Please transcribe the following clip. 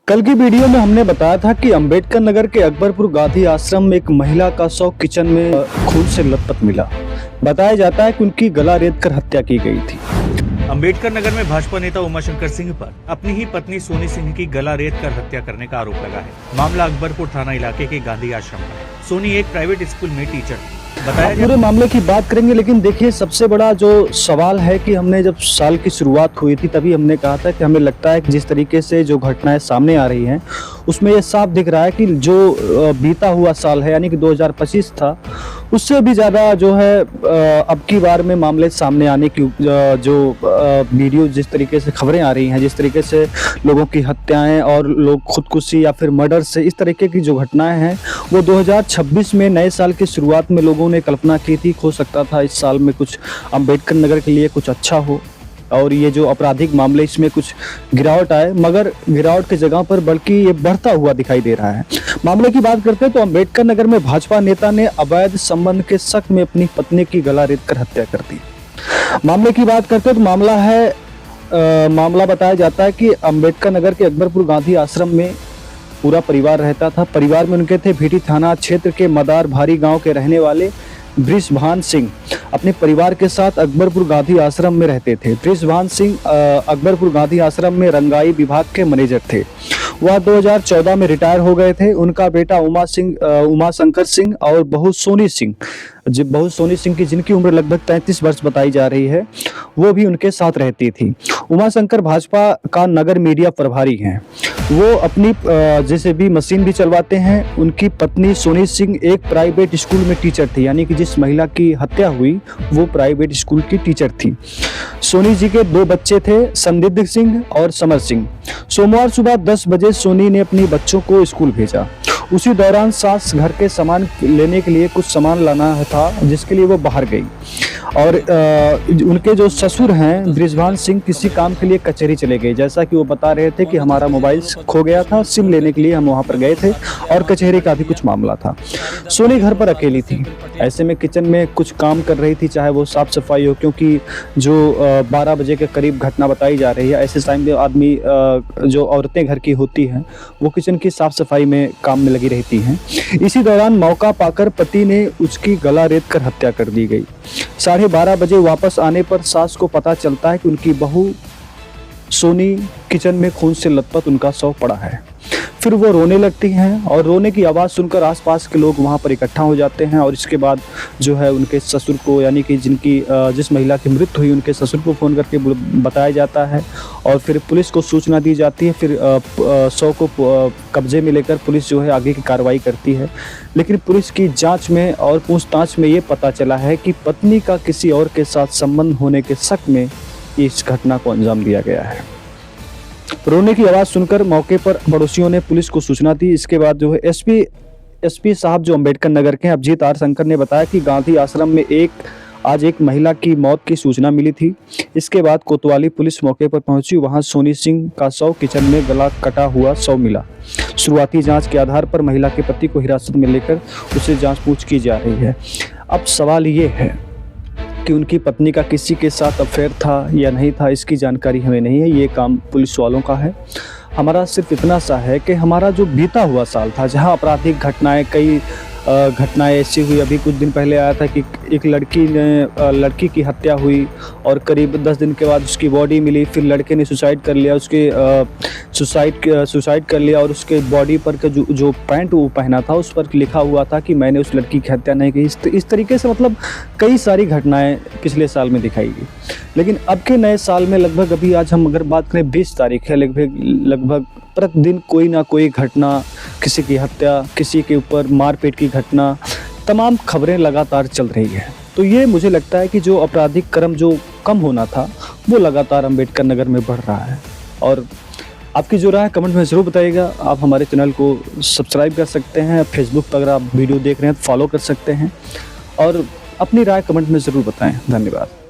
कल की वीडियो में हमने बताया था कि अंबेडकर नगर के अकबरपुर गांधी आश्रम में एक महिला का शव किचन में खून से लथपथ मिला। बताया जाता है कि उनकी गला रेतकर हत्या की गई थी। अंबेडकर नगर में भाजपा नेता उमाशंकर सिंह पर अपनी ही पत्नी सोनी सिंह की गला रेतकर हत्या करने का आरोप लगा है। मामला अकबरपुर थाना इलाके के गांधी आश्रम का है। सोनी एक प्राइवेट स्कूल में टीचर थी। बताया पूरे मामले की बात करेंगे, लेकिन देखिए सबसे बड़ा जो सवाल है कि हमने जब साल की शुरुआत हुई थी तभी हमने कहा था कि हमें लगता है कि जिस तरीके से जो घटनाएं सामने आ रही हैं उसमें ये साफ दिख रहा है कि जो बीता हुआ साल है यानी कि 2025 था, उससे भी ज़्यादा जो है अब की बार में मामले सामने आने की जो वीडियो जिस तरीके से खबरें आ रही हैं, जिस तरीके से लोगों की हत्याएं और लोग खुदकुशी या फिर मर्डर से इस तरीके की जो घटनाएं हैं वो 2026 में नए साल की शुरुआत में लोगों ने कल्पना की थी। हो सकता था इस साल में कुछ अंबेडकर नगर के लिए कुछ अच्छा हो और ये जो आपराधिक मामले इसमें कुछ गिरावट आए, मगर गिरावट की जगह पर बल्कि ये बढ़ता हुआ दिखाई दे रहा है। मामले की बात करते हैं तो अंबेडकर नगर में भाजपा नेता ने अवैध संबंध के शक में अपनी पत्नी की गला रेतकर हत्या कर दी। मामले की बात करते हैं तो मामला बताया जाता है कि अंबेडकर नगर के अकबरपुर गांधी आश्रम में पूरा परिवार रहता था। परिवार में उनके थे भीटी थाना क्षेत्र के मदार भारी गांव के रहने वाले बृषभान सिंह अपने परिवार के साथ अकबरपुर गांधी आश्रम में रहते थे। बृषभान सिंह अकबरपुर गांधी आश्रम में रंगाई विभाग के मैनेजर थे। वह 2014 में रिटायर हो गए थे। उनका बेटा उमाशंकर सिंह और बहू सोनी सिंह की जिनकी उम्र लगभग 33 वर्ष बताई जा रही है, वो भी उनके साथ रहती थी। उमाशंकर भाजपा का नगर मीडिया प्रभारी हैं। वो अपनी जेसीबी मशीन भी चलवाते हैं। उनकी पत्नी सोनी सिंह एक प्राइवेट स्कूल में टीचर थी, यानी कि जिस महिला की हत्या हुई वो प्राइवेट स्कूल की टीचर थी। सोनी जी के 2 बच्चे थे, संदिग्ध सिंह और समर सिंह। सोमवार सुबह 10 बजे सोनी ने अपनी बच्चों को स्कूल भेजा। उसी दौरान सास घर के सामान लेने के लिए कुछ सामान लाना था, जिसके लिए वो बाहर गई और उनके जो ससुर हैं बृषभान सिंह किसी काम के लिए कचहरी चले गए। जैसा कि वो बता रहे थे कि हमारा मोबाइल खो गया था, सिम लेने के लिए हम वहाँ पर गए थे और कचहरी का भी कुछ मामला था। सोनी घर पर अकेली थी। ऐसे में किचन में कुछ काम कर रही थी, चाहे वो साफ सफाई हो, क्योंकि जो 12 बजे के करीब घटना बताई जा रही है। ऐसे टाइम में आदमी जो औरतें घर की होती हैं वो किचन की साफ सफाई में काम में लगी रहती हैं। इसी दौरान मौका पाकर पति ने उसकी गला रेतकर हत्या कर दी गई। 12:30 बजे वापस आने पर सास को पता चलता है कि उनकी बहू सोनी किचन में खून से लथपथ उनका शव पड़ा है। फिर वो रोने लगती हैं और रोने की आवाज़ सुनकर आसपास के लोग वहाँ पर इकट्ठा हो जाते हैं और इसके बाद जो है उनके ससुर को, यानी कि जिस महिला की मृत्यु हुई उनके ससुर को फ़ोन करके बताया जाता है और फिर पुलिस को सूचना दी जाती है। फिर शव को कब्जे में लेकर पुलिस जो है आगे की कार्रवाई करती है। लेकिन पुलिस की जाँच में और पूछताछ में ये पता चला है कि पत्नी का किसी और के साथ संबंध होने के शक में इस घटना को अंजाम दिया गया है। रोने की आवाज़ सुनकर मौके पर पड़ोसियों ने पुलिस को सूचना दी। इसके बाद जो है एसपी साहब जो अंबेडकर नगर के हैं अभिजीत आर शंकर ने बताया कि गांधी आश्रम में आज एक महिला की मौत की सूचना मिली थी। इसके बाद कोतवाली पुलिस मौके पर पहुंची। वहां सोनी सिंह का शव किचन में गला कटा हुआ शव मिला। शुरुआती जांच के आधार पर महिला के पति को हिरासत में लेकर उसे जाँच पूछ की जा रही है। अब सवाल ये है कि उनकी पत्नी का किसी के साथ अफेयर था या नहीं था, इसकी जानकारी हमें नहीं है। ये काम पुलिस वालों का है। हमारा सिर्फ इतना सा है कि हमारा जो बीता हुआ साल था, जहां आपराधिक घटनाएं कई घटनाएं ऐसी हुई। अभी कुछ दिन पहले आया था कि एक लड़की की हत्या हुई और करीब 10 दिन के बाद उसकी बॉडी मिली। फिर लड़के ने सुसाइड कर लिया, सुसाइड कर लिया और उसके बॉडी पर का जो पैंट वो पहना था उस पर लिखा हुआ था कि मैंने उस लड़की की हत्या नहीं की। इस तरीके से मतलब कई सारी घटनाएं पिछले साल में दिखाई गई। लेकिन अब के नए साल में लगभग अभी आज हम अगर बात करें 20 तारीख है, लगभग प्रतिदिन कोई ना कोई घटना, किसी की हत्या, किसी के ऊपर मारपीट की घटना, तमाम खबरें लगातार चल रही है। तो ये मुझे लगता है कि जो आपराधिक क्रम जो कम होना था वो लगातार अंबेडकर नगर में बढ़ रहा है। और आपकी जो राय है कमेंट में ज़रूर बताइएगा। आप हमारे चैनल को सब्सक्राइब कर सकते हैं। फेसबुक पर अगर आप वीडियो देख रहे हैं तो फॉलो कर सकते हैं और अपनी राय कमेंट में ज़रूर बताएं। धन्यवाद।